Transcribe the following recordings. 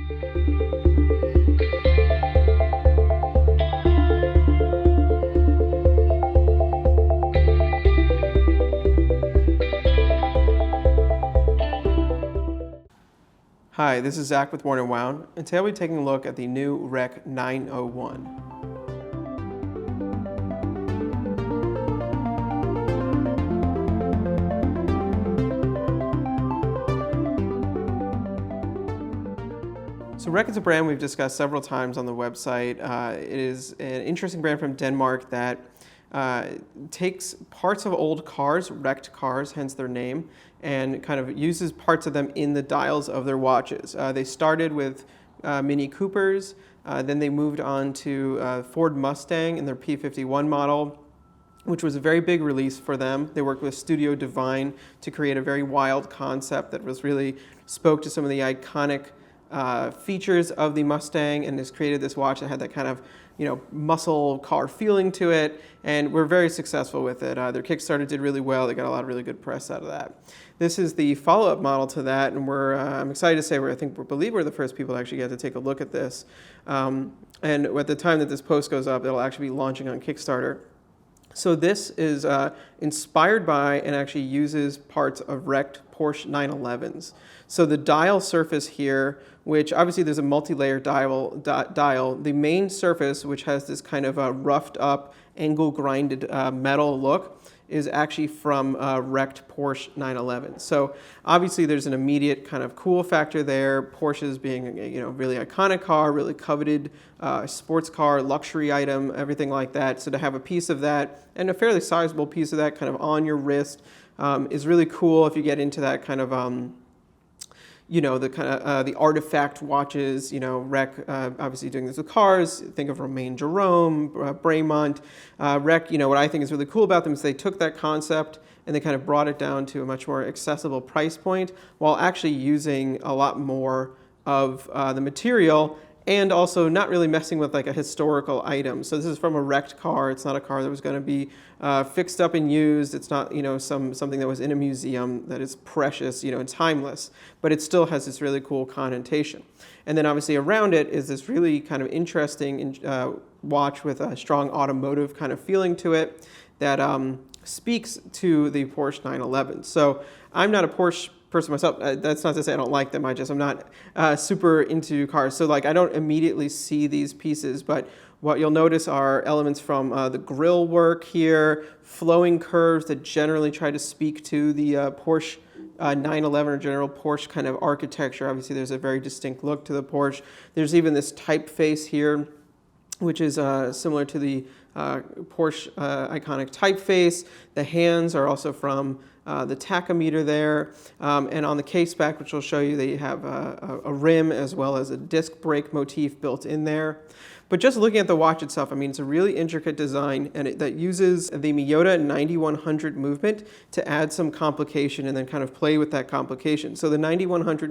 Hi, this is Zach with Worn and Wound, and today we'll be taking a look at the new Rec 901. So Rec is a brand we've discussed several times on the website. It is an interesting brand from Denmark that takes parts of old cars, wrecked cars, hence their name, and kind of uses parts of them in the dials of their watches. They started with Mini Coopers, then they moved on to Ford Mustang in their P51 model, which was a very big release for them. They worked with Studio Divine to create a very wild concept that was really spoke to some of the iconic features of the Mustang, and has created this watch that had that kind of muscle car feeling to it, and we're very successful with it. Their Kickstarter did really well. They got a lot of really good press out of that. This is the follow-up model to that, and I'm excited to say we believe we're the first people to actually get to take a look at this. And at the time that this post goes up, it'll actually be launching on Kickstarter. So this is inspired by and actually uses parts of wrecked Porsche 911s. So the dial surface here, which obviously there's a multi-layer dial. The main surface, which has this kind of roughed up, angle grinded metal look, is actually from wrecked Porsche 911. So obviously there's an immediate kind of cool factor there. Porsches being a really iconic car, really coveted sports car, luxury item, everything like that. So to have a piece of that, and a fairly sizable piece of that kind of on your wrist, is really cool if you get into that kind of the artifact watches, Rec, obviously doing this with cars. Think of Romain Jerome, Bremont. Rec, what I think is really cool about them is they took that concept and they kind of brought it down to a much more accessible price point while actually using a lot more of the material, and also not really messing with like a historical item. So this is from a wrecked car. It's not a car that was going to be fixed up and used. It's not something that was in a museum that is precious, and timeless, but it still has this really cool connotation. And then obviously around it is this really kind of interesting watch with a strong automotive kind of feeling to it that speaks to the Porsche 911. So I'm not a Porsche person myself. That's not to say I don't like them. I'm not super into cars. So I don't immediately see these pieces, but what you'll notice are elements from the grille work here, flowing curves that generally try to speak to the Porsche 911 or general Porsche kind of architecture. Obviously there's a very distinct look to the Porsche. There's even this typeface here, which is similar to the Porsche iconic typeface. The hands are also from the tachometer there, and on the case back, which I'll show you, they have a rim as well as a disc brake motif built in there. But just looking at the watch itself, it's a really intricate design, and that uses the Miyota 9100 movement to add some complication and then kind of play with that complication. So the 9100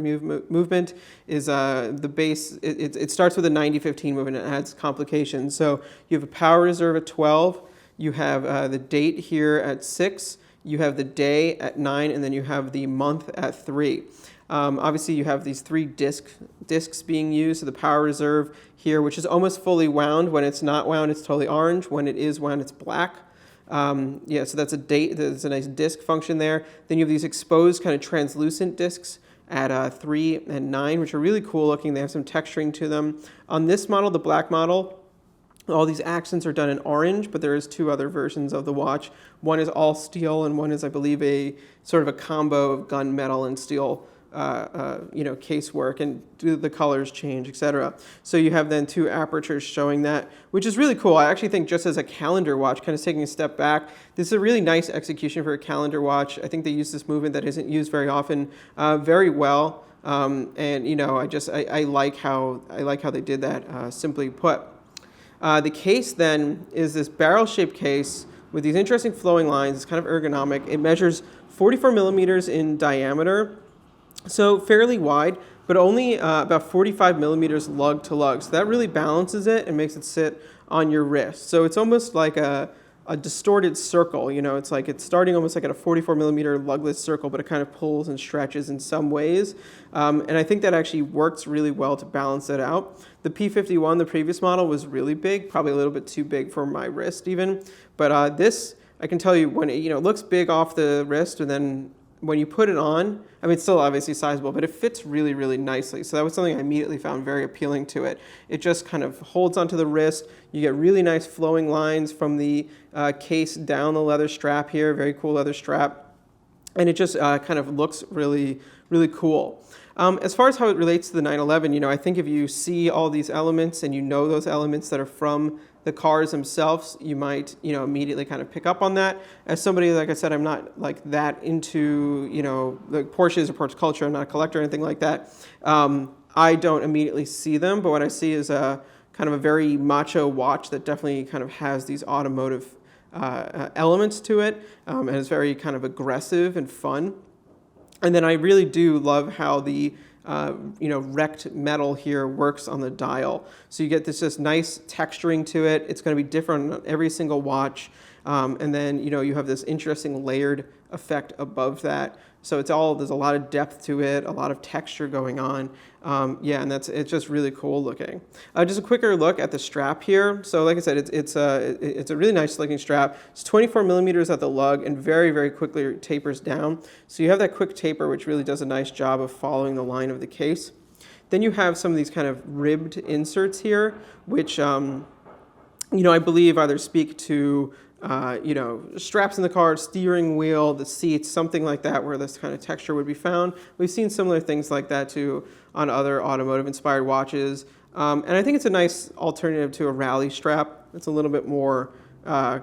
movement is the base. It starts with a 9015 movement and adds complication. So you have a power reserve at 12. You have the date here at 6. You have the day at 9, and then you have the month at 3. Obviously, you have these 3 discs being used. So the power reserve here, which is almost fully wound. When it's not wound, it's totally orange. When it is wound, it's black. So that's a date. There's a nice disc function there. Then you have these exposed kind of translucent discs at 3 and 9, which are really cool looking. They have some texturing to them. On this model, the black model, all these accents are done in orange, but there is 2 other versions of the watch. One is all steel, and one is, I believe, a sort of a combo of gunmetal and steel, casework, and the colors change, etc. So you have then 2 apertures showing that, which is really cool. I actually think just as a calendar watch, kind of taking a step back, this is a really nice execution for a calendar watch. I think they use this movement that isn't used very often very well, and I like how they did that. Simply put. The case then is this barrel-shaped case with these interesting flowing lines. It's kind of ergonomic. It measures 44 millimeters in diameter, so fairly wide, but only about 45 millimeters lug to lug. So that really balances it and makes it sit on your wrist. So it's almost like a a distorted circle. You know, it's like it's starting almost like at a 44 millimeter lugless circle, but it kind of pulls and stretches in some ways. And I think that actually works really well to balance it out. The P51, the previous model, was really big, probably a little bit too big for my wrist even. But this, I can tell you, when it, it looks big off the wrist, and then when you put it on, I mean, it's still obviously sizable, but it fits really, really nicely. So that was something I immediately found very appealing to it. It just kind of holds onto the wrist. You get really nice flowing lines from the case down the leather strap here, very cool leather strap. And it just kind of looks really, really cool. As far as how it relates to the 911, I think if you see all these elements and you know those elements that are from the cars themselves, you might, immediately kind of pick up on that. As somebody, like I said, I'm not like that into, the Porsches or Porsche culture. I'm not a collector or anything like that. I don't immediately see them, but what I see is a kind of a very macho watch that definitely kind of has these automotive elements to it, and is very kind of aggressive and fun. And then I really do love how the wrecked metal here works on the dial. So you get this just nice texturing to it. It's going to be different on every single watch. And then, you have this interesting layered effect above that. So there's a lot of depth to it, a lot of texture going on. And it's just really cool looking. Just a quicker look at the strap here. So like I said, it's a really nice looking strap. It's 24 millimeters at the lug and very, very quickly tapers down. So you have that quick taper, which really does a nice job of following the line of the case. Then you have some of these kind of ribbed inserts here, which, I believe either speak to straps in the car, steering wheel, the seats, something like that, where this kind of texture would be found. We've seen similar things like that too on other automotive-inspired watches. And I think it's a nice alternative to a rally strap. It's a little bit more,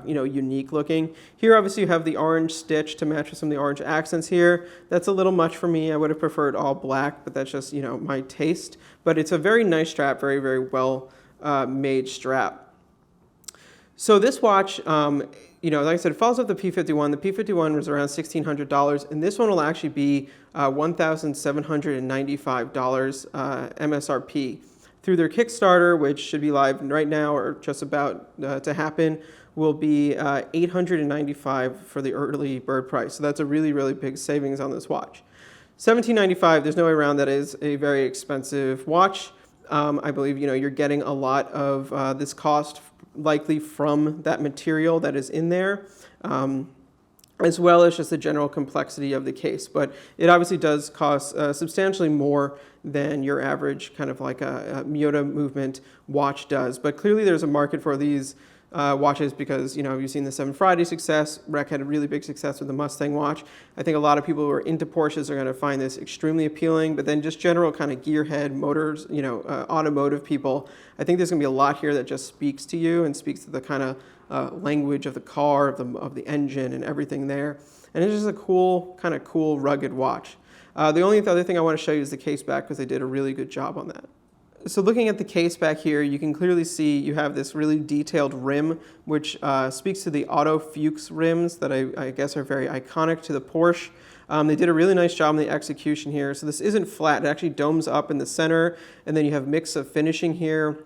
unique looking. Here, obviously, you have the orange stitch to match with some of the orange accents here. That's a little much for me. I would have preferred all black, but that's just, my taste. But it's a very nice strap, very, very well made strap. So this watch, like I said, it follows up the P51. The P51 was around $1,600, and this one will actually be $1,795 MSRP. Through their Kickstarter, which should be live right now or just about to happen, will be $895 for the early bird price. So that's a really, really big savings on this watch. $1,795, there's no way around that, is a very expensive watch. I believe, you're getting a lot of this cost likely from that material that is in there, as well as just the general complexity of the case. But it obviously does cost substantially more than your average kind of like a Miyota movement watch does. But clearly there's a market for these watches because, you've seen the 7 Friday success. Rec had a really big success with the Mustang watch. I think a lot of people who are into Porsches are going to find this extremely appealing, but then just general kind of gearhead motors, automotive people, I think there's going to be a lot here that just speaks to you and speaks to the kind of language of the car, of the engine and everything there. And it's just a cool, rugged watch. The only other thing I want to show you is the case back because they did a really good job on that. So looking at the case back here, you can clearly see you have this really detailed rim, which speaks to the Auto Fuchs rims that I guess are very iconic to the Porsche. They did a really nice job in the execution here. So this isn't flat. It actually domes up in the center, and then you have mix of finishing here.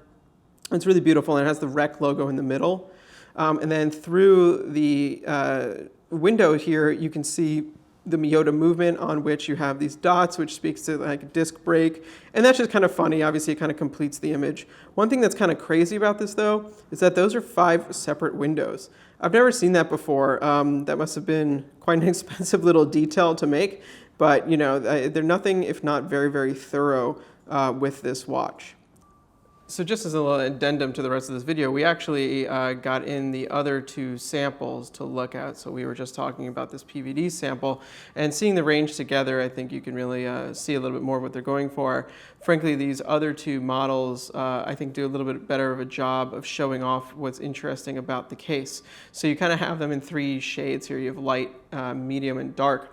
It's really beautiful, and it has the Rec logo in the middle. And then through the window here, you can see the Miyota movement on which you have these dots, which speaks to like disc brake. And that's just kind of funny. Obviously, it kind of completes the image. One thing that's kind of crazy about this, though, is that those are 5 separate windows. I've never seen that before. That must have been quite an expensive little detail to make. But, they're nothing if not very, very thorough with this watch. So just as a little addendum to the rest of this video, we actually got in the other 2 samples to look at. So we were just talking about this PVD sample, and seeing the range together, I think you can really see a little bit more of what they're going for. Frankly, these other 2 models, I think, do a little bit better of a job of showing off what's interesting about the case. So you kind of have them in 3 shades here. You have light, medium, and dark.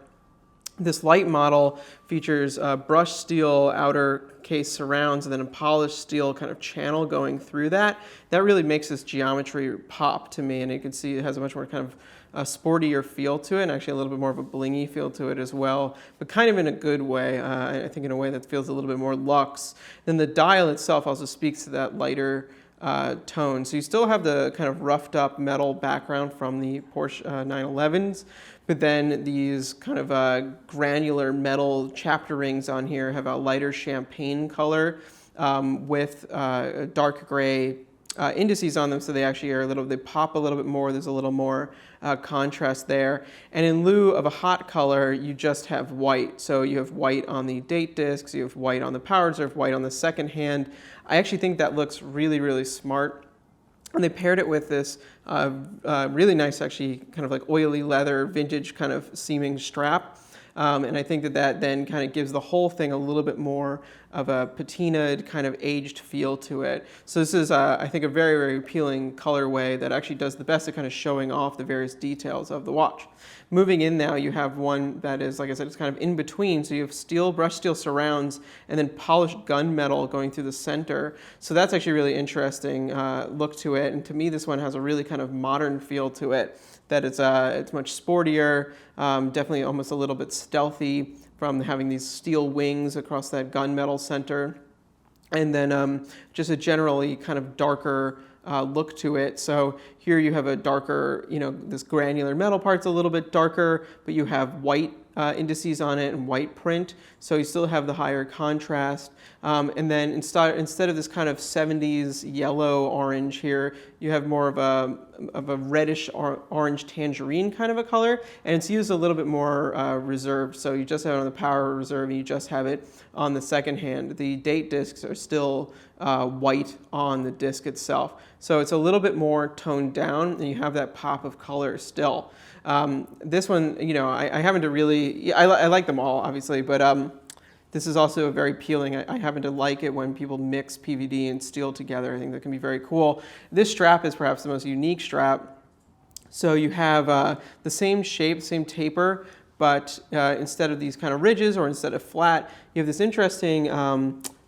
This light model features brushed steel outer case surrounds and then a polished steel kind of channel going through that. That really makes this geometry pop to me, and you can see it has a much more kind of sportier feel to it, and actually a little bit more of a blingy feel to it as well, but kind of in a good way. I think in a way that feels a little bit more luxe. Then the dial itself also speaks to that lighter tone. So you still have the kind of roughed up metal background from the Porsche 911s, but then these kind of granular metal chapter rings on here have a lighter champagne color with dark gray indices on them, so they actually are they pop a little bit more. There's a little more contrast there. And in lieu of a hot color, you just have white. So you have white on the date discs, you have white on the power reserve, white on the second hand. I actually think that looks really, really smart. And they paired it with this really nice, actually, kind of like oily leather, vintage kind of seeming strap. And I think that then kind of gives the whole thing a little bit more of a patinaed, kind of aged feel to it. So this is, I think, a very, very appealing colorway that actually does the best at kind of showing off the various details of the watch. Moving in now, you have one that is, like I said, it's kind of in between. So you have brushed steel surrounds and then polished gunmetal going through the center. So that's actually really interesting look to it. And to me, this one has a really kind of modern feel to it. That it's much sportier, definitely almost a little bit stealthy from having these steel wings across that gunmetal center. And then just a generally kind of darker look to it. So here you have a darker, this granular metal part's a little bit darker, but you have white indices on it and white print. So you still have the higher contrast. And then instead of this kind of 70s yellow orange here, you have more of a reddish orange tangerine kind of a color. And it's used a little bit more reserved. So you just have it on the power reserve and you just have it on the second hand. The date discs are still white on the disc itself. So it's a little bit more toned down and you have that pop of color still. This one, I happen to really, I like them all, obviously, but this is also very appealing. I happen to like it when people mix PVD and steel together. I think that can be very cool. This strap is perhaps the most unique strap. So you have the same shape, same taper, but instead of these kind of ridges or instead of flat, you have this interesting,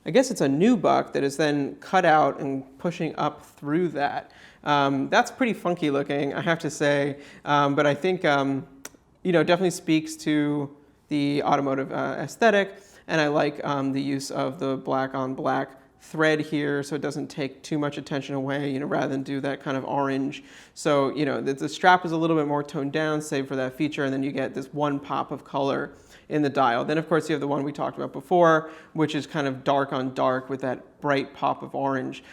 I guess it's a nubuck that is then cut out and pushing up through that. That's pretty funky looking, I have to say, but I think definitely speaks to the automotive aesthetic, and I like the use of the black on black thread here, so it doesn't take too much attention away, rather than do that kind of orange. So the strap is a little bit more toned down, save for that feature, and then you get this one pop of color in the dial. Then of course you have the one we talked about before, which is kind of dark on dark with that bright pop of orange,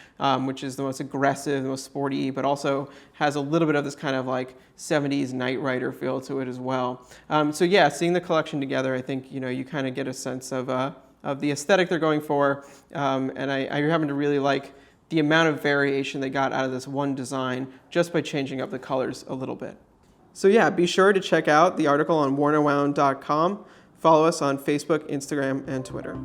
which is the most aggressive, the most sporty, but also has a little bit of this kind of like 70s Knight Rider feel to it as well. So yeah, seeing the collection together, I think you kind of get a sense of the aesthetic they're going for, and I happen to really like the amount of variation they got out of this one design just by changing up the colors a little bit. So yeah, be sure to check out the article on wornandwound.com. Follow us on Facebook, Instagram, and Twitter.